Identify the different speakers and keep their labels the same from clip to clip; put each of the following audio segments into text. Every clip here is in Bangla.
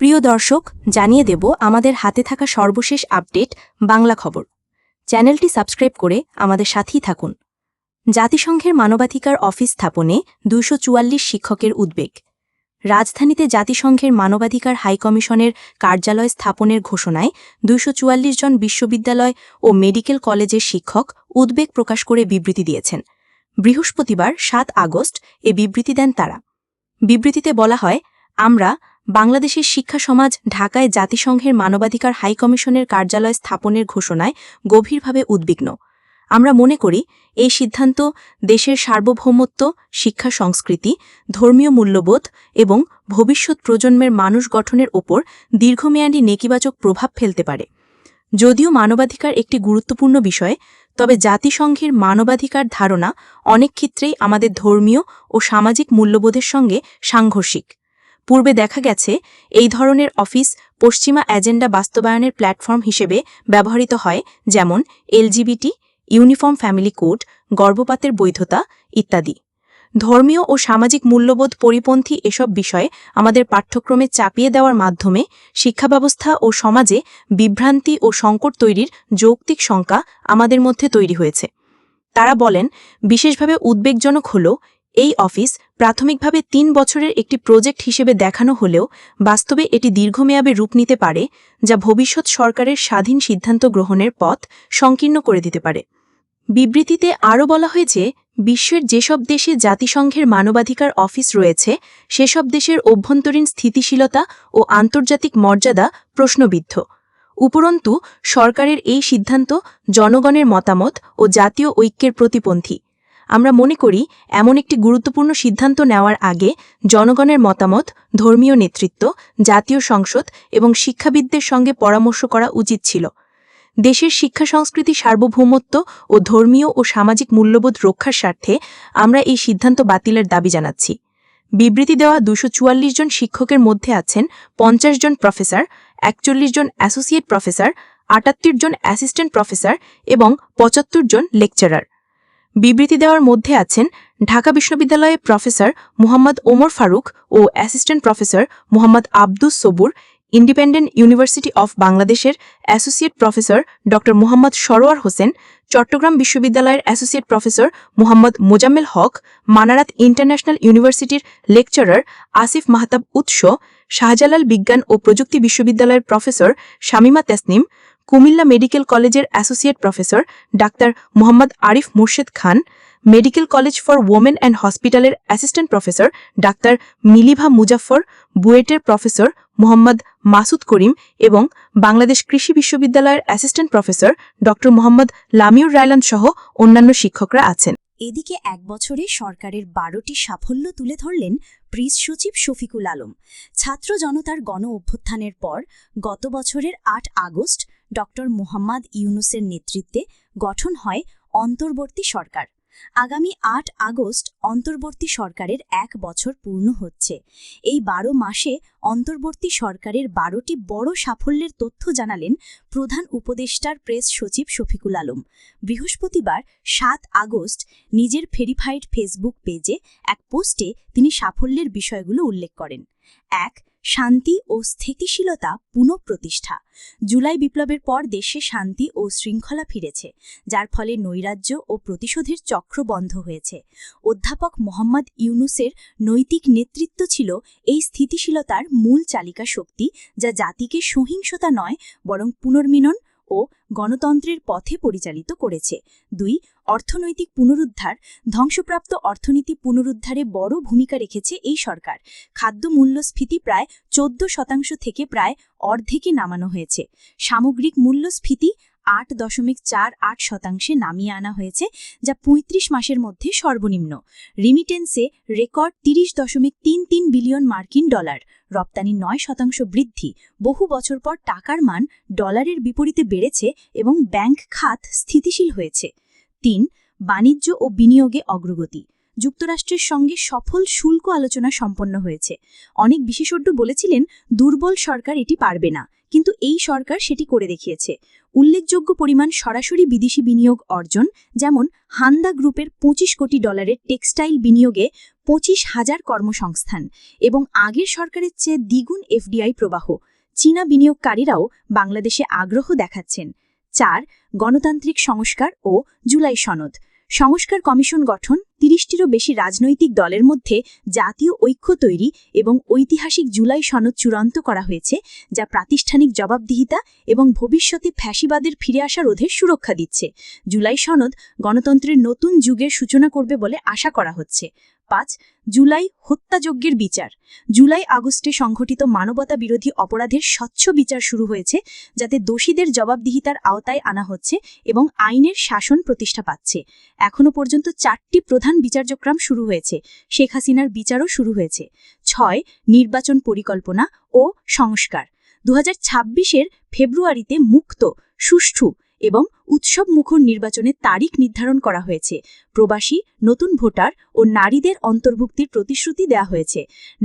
Speaker 1: প্রিয় দর্শক, জানিয়ে দেব আমাদের হাতে থাকা সর্বশেষ আপডেট বাংলা খবর। চ্যানেলটি সাবস্ক্রাইব করে আমাদের সাথেই থাকুন। জাতিসংঘের মানবাধিকার অফিস স্থাপনে ২৪৪ শিক্ষকের উদ্বেগ। রাজধানীতে জাতিসংঘের মানবাধিকার হাইকমিশনের কার্যালয় স্থাপনের ঘোষণায় ২৪৪ জন বিশ্ববিদ্যালয় ও মেডিকেল কলেজের শিক্ষক উদ্বেগ প্রকাশ করে বিবৃতি দিয়েছেন। বৃহস্পতিবার ৭ আগস্ট এ বিবৃতি দেন তারা। বিবৃতিতে বলা হয়, আমরা বাংলাদেশের শিক্ষা সমাজ ঢাকায় জাতিসংঘের মানবাধিকার হাইকমিশনের কার্যালয় স্থাপনের ঘোষণায় গভীরভাবে উদ্বিগ্ন। আমরা মনে করি এই সিদ্ধান্ত দেশের সার্বভৌমত্ব, শিক্ষা সংস্কৃতি, ধর্মীয় মূল্যবোধ এবং ভবিষ্যৎ প্রজন্মের মানুষ গঠনের ওপর দীর্ঘমেয়াদী নেতিবাচক প্রভাব ফেলতে পারে। যদিও মানবাধিকার একটি গুরুত্বপূর্ণ বিষয়, তবে জাতিসংঘের মানবাধিকার ধারণা অনেক ক্ষেত্রেই আমাদের ধর্মীয় ও সামাজিক মূল্যবোধের সঙ্গে সাংঘর্ষিক। পূর্বে দেখা গেছে, এই ধরনের অফিস পশ্চিমা এজেন্ডা বাস্তবায়নের প্ল্যাটফর্ম হিসেবে ব্যবহৃত হয়, যেমন এলজিবিটি, ইউনিফর্ম ফ্যামিলি কোড, গর্ভপাতের বৈধতা ইত্যাদি। ধর্মীয় ও সামাজিক মূল্যবোধ পরিপন্থী এসব বিষয়ে আমাদের পাঠ্যক্রমে চাপিয়ে দেওয়ার মাধ্যমে শিক্ষা ব্যবস্থা ও সমাজে বিভ্রান্তি ও সংকট তৈরির যৌক্তিক শঙ্কা আমাদের মধ্যে তৈরি হয়েছে। তারা বলেন, বিশেষভাবে উদ্বেগজনক হল এই অফিস প্রাথমিকভাবে ৩ বছরের একটি প্রজেক্ট হিসেবে দেখানো হলেও বাস্তবে এটি দীর্ঘমেয়াদে রূপ নিতে পারে, যা ভবিষ্যৎ সরকারের স্বাধীন সিদ্ধান্ত গ্রহণের পথ সংকীর্ণ করে দিতে পারে। বিবৃতিতে আরও বলা হয়েছে, বিশ্বের যেসব দেশে জাতিসংঘের মানবাধিকার অফিস রয়েছে সেসব দেশের অভ্যন্তরীণ স্থিতিশীলতা ও আন্তর্জাতিক মর্যাদা প্রশ্নবিদ্ধ। উপরন্তু সরকারের এই সিদ্ধান্ত জনগণের মতামত ও জাতীয় ঐক্যের প্রতিপন্থী। আমরা মনে করি এমন একটি গুরুত্বপূর্ণ সিদ্ধান্ত নেওয়ার আগে জনগণের মতামত, ধর্মীয় নেতৃত্ব, জাতীয় সংসদ এবং শিক্ষাবিদদের সঙ্গে পরামর্শ করা উচিত ছিল। দেশের শিক্ষা সংস্কৃতি সার্বভৌমত্ব ও ধর্মীয় ও সামাজিক মূল্যবোধ রক্ষার স্বার্থে আমরা এই সিদ্ধান্ত বাতিলের দাবি জানাচ্ছি। বিবৃতি দেওয়া ২৪৪ জন শিক্ষকের মধ্যে আছেন ৫০ জন প্রফেসর, ৪১ জন অ্যাসোসিয়েট প্রফেসর, ৭৮ জন অ্যাসিস্ট্যান্ট প্রফেসর এবং ৭৫ জন লেকচারার। বিবৃতি দেওয়ার মধ্যে আছেন ঢাকা বিশ্ববিদ্যালয়ে প্রফেসর মুহাম্মদ ওমর ফারুক ও assistant professor Muhammad Abdus Sabur, independent university of বাংলাদেশের অ্যাসোসিয়েট প্রফেসর ড মুহাম্মদ সরোয়ার হোসেন, চট্টগ্রাম বিশ্ববিদ্যালয়ের associate professor Muhammad Mozammel Haque, Manarat international ইউনিভার্সিটির লেকচারার আসিফ মাহতাব উৎস, শাহজালাল বিজ্ঞান ও প্রযুক্তি বিশ্ববিদ্যালয়ের প্রফেসর শামিমা তেসনিম, কুমিল্লা মেডিকেল কলেজের অ্যাসোসিয়েট প্রফেসর ডাক্তার Mohammad Arif Murshed Khan, medical college for women and হসপিটালের অ্যাসিস্ট্যান্ট প্রফেসর ডাক্তার মিলিভা মুজাফফর, বুয়েটের প্রফেসর মোহাম্মদ মাসুদ করিম এবং বাংলাদেশ কৃষি বিশ্ববিদ্যালয়ের অ্যাসিস্ট্যান্ট প্রফেসর ড মোহাম্মদ লামিউর রায়লান সহ অন্যান্য শিক্ষকরা আছেন।
Speaker 2: এদিকে এক বছরে সরকারের ১২টি সাফল্য তুলে ধরলেন প্রিস সচিব শফিকুল আলম। ছাত্র জনতার গণ অভ্যুত্থানের পর গত বছরের ৮ আগস্ট ড মোহাম্মদ ইউনূসের নেতৃত্বে গঠন হয় অন্তর্বর্তী সরকার। আগামী ৮ আগস্ট অন্তর্বর্তী সরকারের ১ বছর পূর্ণ হচ্ছে। এই ১২ মাসে অন্তর্বর্তী সরকারের ১২টি বড় সাফল্যের তথ্য জানালেন প্রধান উপদেষ্টার প্রেস সচিব শফিকুল আলম। বৃহস্পতিবার ৭ আগস্ট নিজের ভেরিফাইড ফেসবুক পেজে এক পোস্টে তিনি সাফল্যের বিষয়গুলো উল্লেখ করেন। ১. শান্তি ও স্থিতিশীলতা পুনঃপ্রতিষ্ঠা। জুলাই বিপ্লবের পর দেশে শান্তি ও শৃঙ্খলা ফিরেছে, যার ফলে নৈরাজ্য ও প্রতিশোধের চক্র বন্ধ হয়েছে। অধ্যাপক মোহাম্মদ ইউনূসের নৈতিক নেতৃত্ব ছিল এই স্থিতিশীলতার মূল চালিকা শক্তি, যা জাতিকে সহিংসতা নয় বরং পুনর্মিলন ও গণতন্ত্রের পথে পরিচালিত করেছে। ২. অর্থনৈতিক পুনরুদ্ধার। ধ্বংসপ্রাপ্ত অর্থনীতি পুনরুদ্ধারে বড় ভূমিকা রেখেছে এই সরকার। খাদ্য মূল্যস্ফীতি প্রায় ১৪% থেকে প্রায় অর্ধেকে নামানো হয়েছে। সামগ্রিক মূল্যস্ফীতি ৮.৪৮% নামিয়ে আনা হয়েছে, যা ৩৫ মাসের মধ্যে সর্বনিম্ন। রিমিটেন্সে রেকর্ড ৩০.৩৩ বিলিয়ন মার্কিন ডলার, রপ্তানি ৯% বৃদ্ধি। বহু বছর পর টাকার মান ডলারের বিপরীতে বেড়েছে এবং ব্যাংক খাত স্থিতিশীল হয়েছে। ৩. বাণিজ্য ও বিনিয়োগে অগ্রগতি। যুক্তরাষ্ট্রের সঙ্গে সফল শুল্ক আলোচনা সম্পন্ন হয়েছে। অনেক বিশেষজ্ঞ বলেছিলেন দুর্বল সরকার এটি পারবে না, কিন্তু এই সরকার সেটি করে দেখিয়েছে। উল্লেখযোগ্য পরিমাণ সরাসরি বিদেশি বিনিয়োগ অর্জন, যেমন হান্দা গ্রুপের $25 কোটি টেক্সটাইল বিনিয়োগে 25,000 কর্মসংস্থান এবং আগের সরকারের চেয়ে দ্বিগুণ এফডিআই প্রবাহ। চীনা বিনিয়োগকারীরাও বাংলাদেশে আগ্রহ দেখাচ্ছেন। 4. গণতান্ত্রিক সংস্কার ও জুলাই সনদ। সংস্কার কমিশন গঠন, 30টিরও বেশি রাজনৈতিক দলের মধ্যে জাতীয় ঐক্য তৈরি এবং ঐতিহাসিক জুলাই সনদ চূড়ান্ত করা হয়েছে, যা প্রাতিষ্ঠানিক জবাবদিহিতা এবং ভবিষ্যতে ফ্যাসিবাদের ফিরে আসা রোধের সুরক্ষা দিচ্ছে। জুলাই সনদ গণতন্ত্রের নতুন যুগের সূচনা করবে বলে আশা করা হচ্ছে। 5. জুলাই হত্যাযজ্ঞের বিচার। জুলাই আগস্টে সংঘটিত মানবতা বিরোধী অপরাধের স্বচ্ছ বিচার শুরু হয়েছে, যাতে দোষীদের জবাবদিহিতার আওতায় আনা হচ্ছে এবং আইনের শাসন প্রতিষ্ঠা পাচ্ছে। এখনও পর্যন্ত 4টি প্রধান বিচার্যক্রম শুরু হয়েছে। শেখ হাসিনার বিচারও শুরু হয়েছে। 6. নির্বাচন পরিকল্পনা ও সংস্কার। 2026-এর ফেব্রুয়ারিতে মুক্ত, সুষ্ঠু এবং উৎসবমুখর নির্বাচনের তারিখ নির্ধারণ করা হয়েছে। প্রবাসী, নতুন ভোটার ও নারীদের অন্তর্ভুক্তির প্রতিশ্রুতি দেওয়া হয়েছে।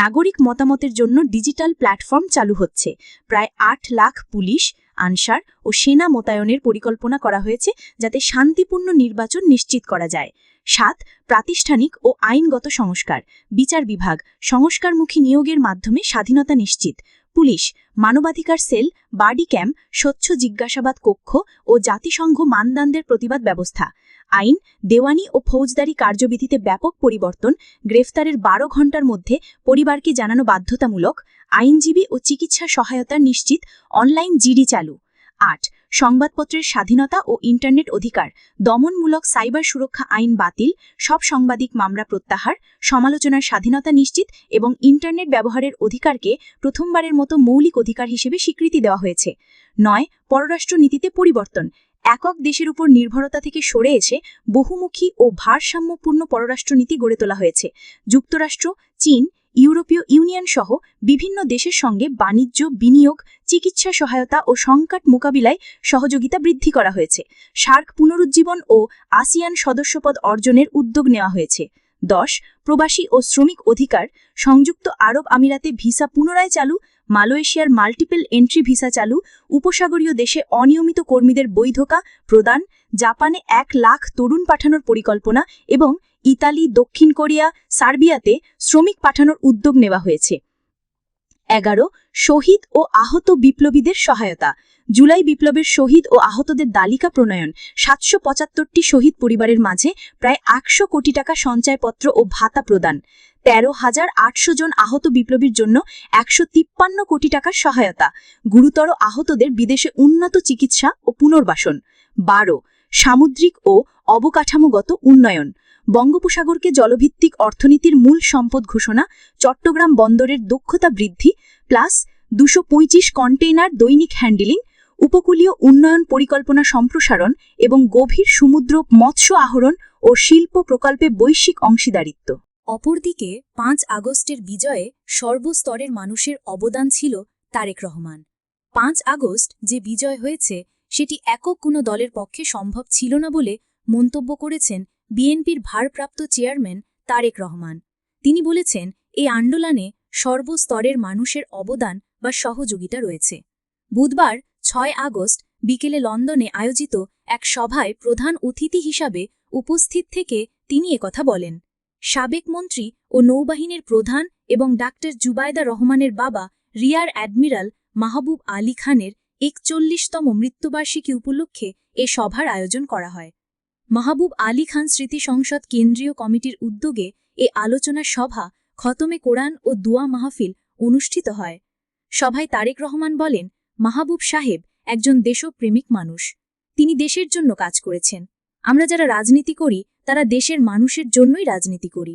Speaker 2: নাগরিক মতামতের জন্য ডিজিটাল প্ল্যাটফর্ম চালু হচ্ছে। প্রায় 8 লাখ পুলিশ, আনসার ও সেনা মোতায়েনের পরিকল্পনা করা হয়েছে, যাতে শান্তিপূর্ণ নির্বাচন নিশ্চিত করা যায়। 7. প্রাতিষ্ঠানিক ও আইনগত সংস্কার। বিচার বিভাগ সংস্কারমুখী নিয়োগের মাধ্যমে স্বাধীনতা নিশ্চিত। পুলিশ, মানবাধিকার সেল, বাডি ক্যাম্প, স্বচ্ছ জিজ্ঞাসাবাদ কক্ষ ও জাতিসংঘ মানদণ্ডের প্রতিবাদ ব্যবস্থা। আইন, দেওয়ানি ও ফৌজদারি কার্যবিধিতে ব্যাপক পরিবর্তন। গ্রেফতারের 12 ঘণ্টার মধ্যে পরিবারকে জানানো বাধ্যতামূলক। আইনজীবী ও চিকিৎসা সহায়তা নিশ্চিত। অনলাইন জিডি চালু। 8. সংবাদপত্রের স্বাধীনতা ও ইন্টারনেট অধিকার। দমনমূলক সাইবার সুরক্ষা আইন বাতিল, সব সাংবাদিক মামলা প্রত্যাহার, সমালোচনার স্বাধীনতা নিশ্চিত এবং ইন্টারনেট ব্যবহারের অধিকারকে প্রথমবারের মতো মৌলিক অধিকার হিসেবে স্বীকৃতি দেওয়া হয়েছে। 9. পররাষ্ট্রনীতিতে পরিবর্তন। একক দেশের উপর নির্ভরতা থেকে সরে এসে বহুমুখী ও ভারসাম্যপূর্ণ পররাষ্ট্রনীতি গড়ে তোলা হয়েছে। যুক্তরাষ্ট্র, চীন, ইউরোপীয় ইউনিয়ন সহ বিভিন্ন দেশের সঙ্গে বাণিজ্য, বিনিয়োগ, চিকিৎসা সহায়তা ও সংকট মোকাবিলায় সহযোগিতা বৃদ্ধি করা হয়েছে। সার্ক পুনরুজ্জীবন ও আসিয়ান সদস্যপদ অর্জনের উদ্যোগ নেওয়া হয়েছে। 10. প্রবাসী ও শ্রমিক অধিকার। সংযুক্ত আরব আমিরাতে ভিসা পুনরায় চালু, মালয়েশিয়ার মাল্টিপল এন্ট্রি ভিসা চালু, উপসাগরীয় দেশে অনিয়মিত কর্মীদের বৈধতা প্রদান, জাপানে 1 লাখ তরুণ পাঠানোর পরিকল্পনা এবং ইতালি, দক্ষিণ কোরিয়া, সার্বিয়াতে শ্রমিক পাঠানোর উদ্যোগ নেওয়া হয়েছে। 11. শহীদ ও আহত বিপ্লবীদের সহায়তা। জুলাই বিপ্লবের শহীদ ও আহতদের তালিকা প্রণয়ন। 775টি শহীদ পরিবারের মাঝে প্রায় 100 কোটি টাকা সঞ্চয়পত্র ও ভাতা প্রদান। 13,800 জন আহত বিপ্লবীর জন্য 153 কোটি টাকার সহায়তা। গুরুতর আহতদের বিদেশে উন্নত চিকিৎসা ও পুনর্বাসন। 12. সামুদ্রিক ও অবকাঠামোগত উন্নয়ন। বঙ্গোপসাগরকে জলভিত্তিক অর্থনীতির মূল সম্পদ ঘোষণা। চট্টগ্রাম বন্দরের দক্ষতা বৃদ্ধি, প্লাস 225 কন্টেইনার দৈনিক হ্যান্ডেলিং, উপকূলীয় উন্নয়ন পরিকল্পনা সম্প্রসারণ এবং গভীর সমুদ্র মৎস্য আহরণ ও শিল্প প্রকল্পে বৈশ্বিক অংশীদারিত্ব।
Speaker 1: অপরদিকে 5 আগস্টের বিজয়ে সর্বস্তরের মানুষের অবদান ছিল তারেক রহমান। 5 আগস্ট যে বিজয় হয়েছে সেটি একক কোনো দলের পক্ষে সম্ভব ছিল না বলে মন্তব্য করেছেন বিএনপির ভারপ্রাপ্ত চেয়ারম্যান তারেক রহমান। তিনি বলেছেন, এই আন্দোলনে সর্বস্তরের মানুষের অবদান বা সহযোগিতা রয়েছে। বুধবার 6 আগস্ট বিকেলে লন্ডনে আয়োজিত এক সভায় প্রধান অতিথি হিসাবে উপস্থিত থেকে তিনি একথা বলেন। সাবেক মন্ত্রী ও নৌবাহিনীর প্রধান এবং ডাক্তার জুবায়দা রহমানের বাবা রিয়ার অ্যাডমিরাল মাহবুব আলী খানের 41তম মৃত্যুবার্ষিকী উপলক্ষে এ সভার আয়োজন করা হয়। মাহবুব আলী খান স্মৃতি সংসদ কেন্দ্রীয় কমিটির উদ্যোগে এ আলোচনা সভা, খতমে কোরআন ও দুয়া মাহফিল অনুষ্ঠিত হয়। সভায় তারেক রহমান বলেন, মাহবুব সাহেব একজন দেশপ্রেমিক মানুষ। তিনি দেশের জন্য কাজ করেছেন। আমরা যারা রাজনীতি করি তারা দেশের মানুষের জন্যই রাজনীতি করি।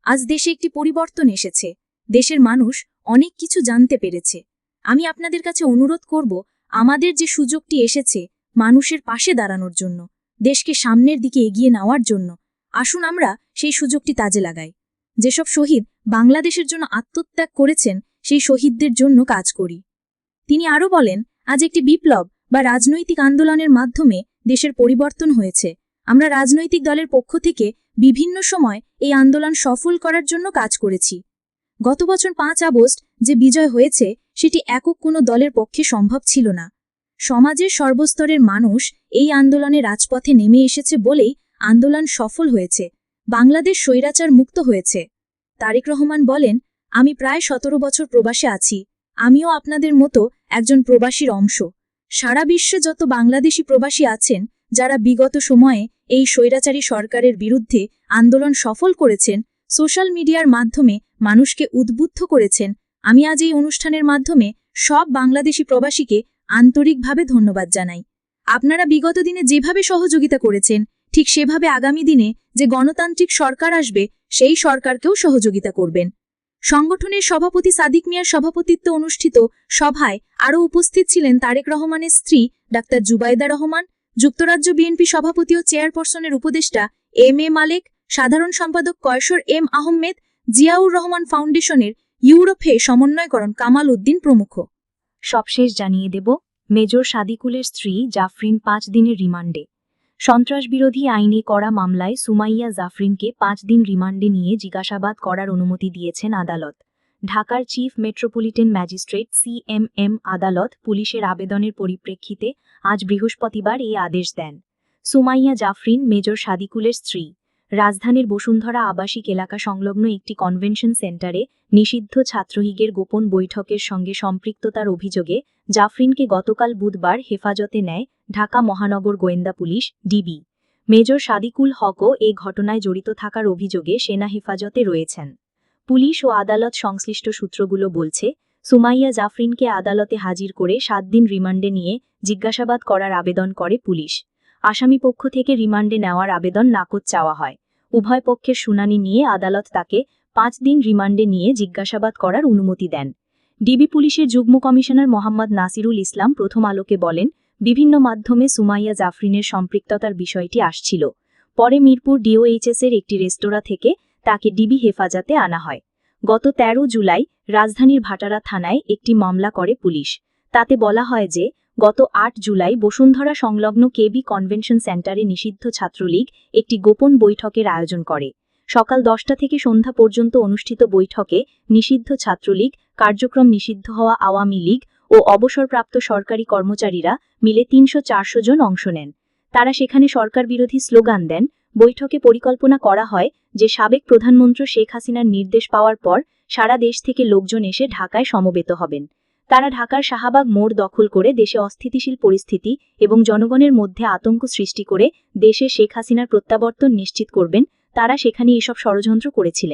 Speaker 1: আজ দেশে একটি পরিবর্তন এসেছে। দেশের মানুষ অনেক কিছু জানতে পেরেছে। আমি আপনাদের কাছে অনুরোধ করব, আমাদের যে সুযোগটি এসেছে মানুষের পাশে দাঁড়ানোর জন্য, দেশকে সামনের দিকে এগিয়ে নেওয়ার জন্য, আসুন আমরা সেই সুযোগটি কাজে লাগাই। যেসব শহীদ বাংলাদেশের জন্য আত্মত্যাগ করেছেন সেই শহীদদের জন্য কাজ করি। তিনি আরও বলেন, আজ একটি বিপ্লব বা রাজনৈতিক আন্দোলনের মাধ্যমে দেশের পরিবর্তন হয়েছে।
Speaker 2: আমরা রাজনৈতিক দলের পক্ষ থেকে বিভিন্ন সময় এই আন্দোলন সফল করার জন্য কাজ করেছি। গত বছর 5 আগস্ট যে বিজয় হয়েছে সেটি একক কোনো দলের পক্ষে সম্ভব ছিল না। সমাজের সর্বস্তরের মানুষ এই আন্দোলনে রাজপথে নেমে এসেছে বলেই আন্দোলন সফল হয়েছে, বাংলাদেশ স্বৈরাচার মুক্ত হয়েছে। তারেক রহমান বলেন, আমি প্রায় 17 বছর প্রবাসে আছি, আমিও আপনাদের মতো একজন প্রবাসীর অংশ। সারা বিশ্বে যত বাংলাদেশি প্রবাসী আছেন যারা বিগত সময়ে এই স্বৈরাচারী সরকারের বিরুদ্ধে আন্দোলন সফল করেছেন, সোশ্যাল মিডিয়ার মাধ্যমে মানুষকে উদ্বুদ্ধ করেছেন, আমি আজ এই অনুষ্ঠানের মাধ্যমে সব বাংলাদেশি প্রবাসীকে আন্তরিকভাবে ধন্যবাদ জানাই। আপনারা বিগত দিনে যেভাবে সহযোগিতা করেছেন ঠিক সেভাবে আগামী দিনে যে গণতান্ত্রিক সরকার আসবে সেই সরকারকেও সহযোগিতা করবেন। সংগঠনের সভাপতি সাদিক মিয়ার সভাপতিত্বে অনুষ্ঠিত সভায় আরও উপস্থিত ছিলেন তারেক রহমানের স্ত্রী ডাক্তার জুবাইদা রহমান, যুক্তরাজ্য বিএনপি সভাপতি ও চেয়ারপারসনের উপদেষ্টা এম এ মালেক, সাধারণ সম্পাদক কয়সর এম আহমেদ, জিয়াউর রহমান ফাউন্ডেশনের ইউরোপে সমন্বয়করণ কামাল উদ্দিন প্রমুখ। সবশেষ জানিয়ে দেব, মেজর সাদিকুলের স্ত্রী জাফরিন 5 দিনের রিমান্ডে। সন্ত্রাসবিরোধী আইনে করা মামলায় সুমাইয়া জাফরিনকে 5 দিন রিমান্ডে নিয়ে জিজ্ঞাসাবাদ করার অনুমতি দিয়েছেন আদালত। ঢাকার চিফ মেট্রোপলিটন ম্যাজিস্ট্রেট CMM আদালত পুলিশের আবেদনের পরিপ্রেক্ষিতে আজ বৃহস্পতিবার এই আদেশ দেন। সুমাইয়া জাফরিন মেজর সাদিকুলের স্ত্রী। রাজধানীর বসুন্ধরা আবাসিক এলাকা সংলগ্ন একটি কনভেনশন সেন্টারে নিষিদ্ধ ছাত্রলীগের গোপন বৈঠকের সঙ্গে সম্পৃক্ততার অভিযোগে জাফরিনকে গতকাল বুধবার হেফাজতে নেয় ঢাকা মহানগর গোয়েন্দা পুলিশ ডিবি। মেজর সাদিকুল হকও এ ঘটনায় জড়িত থাকার অভিযোগে সেনা হেফাজতে রয়েছেন। পুলিশ ও আদালত সংশ্লিষ্ট সূত্রগুলো বলছে, সুমাইয়া জাফরিনকে আদালতে হাজির করে 7 দিন রিমান্ডে নিয়ে জিজ্ঞাসাবাদ করার আবেদন করে পুলিশ। আসামিপক্ষ থেকে রিমান্ডে নেওয়ার আবেদন নাকচ চাওয়া হয়। উভয় পক্ষের শুনানি নিয়ে আদালত তাকে 5 দিন রিমান্ডে নিয়ে জিজ্ঞাসাবাদ করার অনুমতি দেন। ডিবি পুলিশের যুগ্ম কমিশনার মোহাম্মদ নাসিরুল ইসলাম প্রথম আলোকে বলেন, বিভিন্ন মাধ্যমে সুমাইয়া জাফরিনের সম্পৃক্ততার বিষয়টি আসছিল। পরে মিরপুর DOHS-এর একটি রেস্তোরাঁ থেকে তাকে ডিবি হেফাজতে আনা হয়। গত 13 জুলাই রাজধানীর ভাটারা থানায় একটি মামলা করে পুলিশ। তাতে বলা হয় যে গত 8 জুলাই বসুন্ধরা সংলগ্ন KB কনভেনশন সেন্টারে নিষিদ্ধ ছাত্রলীগ একটি গোপন বৈঠকের আয়োজন করে। সকাল 10টা থেকে সন্ধ্যা পর্যন্ত অনুষ্ঠিত বৈঠকে নিষিদ্ধ ছাত্রলীগ, কার্যক্রম নিষিদ্ধ হওয়া আওয়ামী লীগ ও অবসরপ্রাপ্ত সরকারি কর্মচারীরা মিলে 300-400 জন অংশ নেন। তারা সেখানে সরকার বিরোধী স্লোগান দেন। বৈঠকে পরিকল্পনা করা হয় যে সাবেক প্রধানমন্ত্রী শেখ হাসিনার নির্দেশ পাওয়ার পর সারা দেশ থেকে লোকজন এসে ঢাকায় সমবেত হবেন। তারা ঢাকার শাহবাগ মোড় দখল করে দেশে অস্থিতিশীল পরিস্থিতি এবং জনগণের মধ্যে আতঙ্ক সৃষ্টি করে দেশে শেখ হাসিনার প্রত্যাবর্তন নিশ্চিত করবেন। তারা সেখানে এসব ষড়যন্ত্র করেছিলেন।